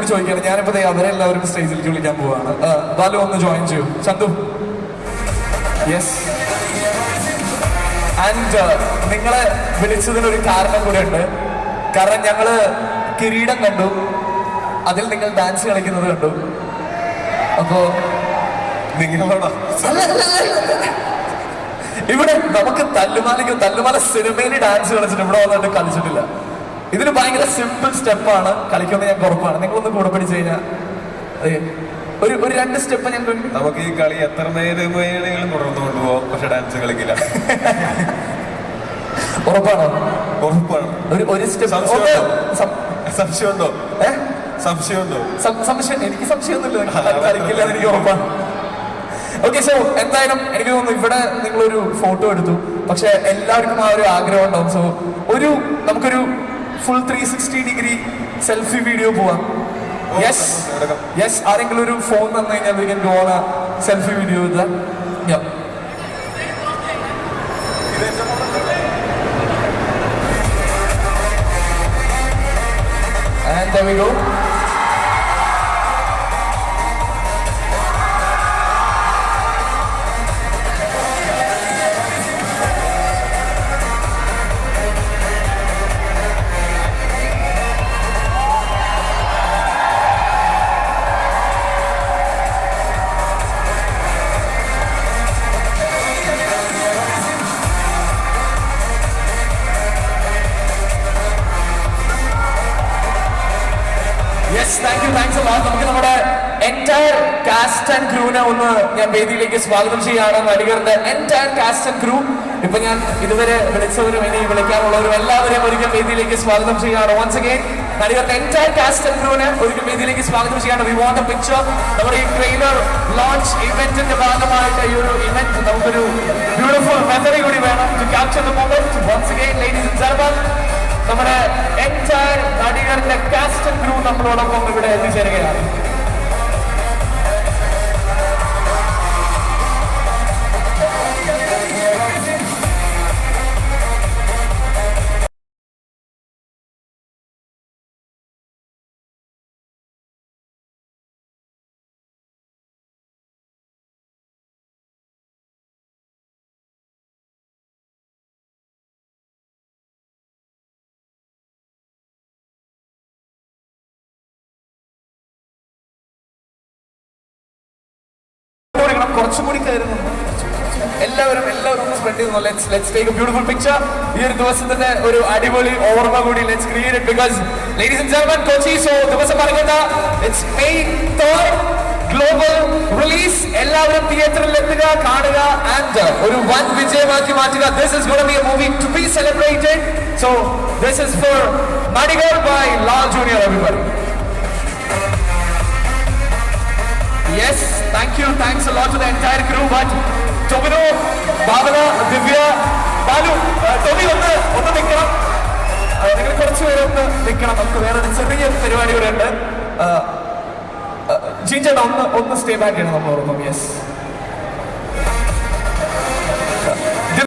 കൂടി ചോദിക്കുകയാണ്. ഞാനിപ്പോ അവരെല്ലാവരും സ്റ്റേജിലേക്ക് വിളിക്കാൻ പോവാണ്. ബാലു ഒന്ന് ജോയിൻ ചെയ്യൂ. ചന്തു. യെസ്. ആൻഡ് നിങ്ങളെ വിളിച്ചതിനൊരു കാരണം കൂടെ ഉണ്ട്. കാരണം ഞങ്ങള് കിരീടം കണ്ടു, അതിൽ നിങ്ങൾ ഡാൻസ് കളിക്കുന്നത് കണ്ടു. അപ്പോ നിങ്ങളോടാ ഇവിടെ നമുക്ക് തല്ലുമാല സിനിമയിൽ ഡാൻസ് കളിച്ചിട്ട് ഇവിടെ വന്നിട്ട് കളിച്ചിട്ടില്ല. ഇതിന് ഭയങ്കര സിമ്പിൾ സ്റ്റെപ്പാണ്, കളിക്കുന്നത് ഞാൻ ഉറപ്പാണ്. നിങ്ങളൊന്ന് കൂടെ പിടിച്ചു കഴിഞ്ഞാൽ ഒരു 2 സ്റ്റെപ്പ് ഞാൻ നമുക്ക് ഈ കളി എത്ര നേരം തുടർന്നു കൊണ്ടുപോകും, പക്ഷെ ഡാൻസ് കളിക്കില്ല. ഉറപ്പാണോ? ഉറപ്പാണ്. ഒരു സ്റ്റെപ്പ്. സംശയമുണ്ടോ? സംശയമുണ്ടോ? സംശയം എനിക്ക് സംശയമൊന്നുമില്ല, കളിക്കില്ല എന്ന് എനിക്ക് ഉറപ്പാണ്. ഓക്കെ, സോ എന്തായാലും എനിക്ക് തോന്നുന്നു ഇവിടെ നിങ്ങളൊരു ഫോട്ടോ എടുത്തു, പക്ഷെ എല്ലാവർക്കും ആ ഒരു ആഗ്രഹം ഉണ്ടാവും. സോ നമുക്കൊരു ഫുൾ 360 ഡിഗ്രി സെൽഫി വീഡിയോ പോവാം. Yes yes. ആരെങ്കിലും ഒരു ഫോൺ തന്നു കഴിഞ്ഞാൽ we can go on A selfie video with that. Yeah. And there we go. Thanks a lot. നമുക്ക് നമ്മുടെ എൻറ്റയർ കാസ്റ്റ് ആൻഡ് ക്രൂവിനെ ഒന്ന് ഞാൻ വേദിയിലേക്ക് സ്വാഗതം ചെയ്യാണ്. നടികരുടെ എൻറ്റയർ കാസ്റ്റ് ആൻഡ് ക്രൂ, ഇപ്പൊ ഞാൻ ഇതുവരെ വിളിച്ചവരും ഇനി വിളിക്കാനുള്ളവരും എല്ലാവരെയും ഒരിക്കൽ വേദിയിലേക്ക് സ്വാഗതം ചെയ്യാണ്. വൺസ് അഗൈൻ നടികരുടെ എൻറ്റയർ കാസ്റ്റ് ആൻഡ് ക്രൂവിനെ ഒരിക്കൽ വേദിയിലേക്ക് സ്വാഗതം ചെയ്യാണ്. We want a picture. നമ്മുടെ ഈ ട്രെയിലർ ലോഞ്ച് ഇവന്റിന്റെ ഭാഗമായിട്ട് ഈ ഒരു ഇവന്റ് നമുക്കൊരു ബ്യൂട്ടിഫുൾ മെമ്മറി കൂടി വേണം to capture the moment. Once again ladies and gentlemen, നമ്മുടെ എൻറ്റയർ നടികരുടെ കാസ്റ്റ് ആൻഡ് ക്രൂ നമ്മളോടൊപ്പം ഇവിടെ എത്തിച്ചേരുകയാണ്. കുറച്ചും കൂടി കയറുന്നു. എല്ലാവരും ഒന്ന് സ്പ്രെഡ് ചെയ്യുന്നു. Let's take A beautiful picture. ഈ ഒരു ദിവസത്തിന്റെ ഒരു അടിപൊളി ഓർമ്മ കൂടി let's create it, because ladies and gentlemen Kochi so ദിവസം പറയുന്നത് it's May 3rd global release. എല്ലാവരും തിയേറ്ററിൽ എത്തുക, കാണുക ആൻഡ് ഒരു വൻ വിജയമാക്കി മാറ്റുക. This is going to be a movie to be celebrated. So this is for Nadigar by Lal Junior, everybody. Yes, thank you. Thanks a lot to the entire crew. But Tobino, Bhavana, Divya, Balu, Tobi ഒന്ന് നിൽക്കണം. നിങ്ങൾ കുറച്ച് പേര് ഒന്ന് നിൽക്കണം. നമുക്ക് വേറെ ചെറിയ പരിപാടി ഇവിടെ ഉണ്ട്. ജിഞ്ചേട്ടാ ഒന്ന് സ്റ്റേ ബാക്ക് ചെയ്യണം നമ്മൾ ഓർമ്മ. യെസ്.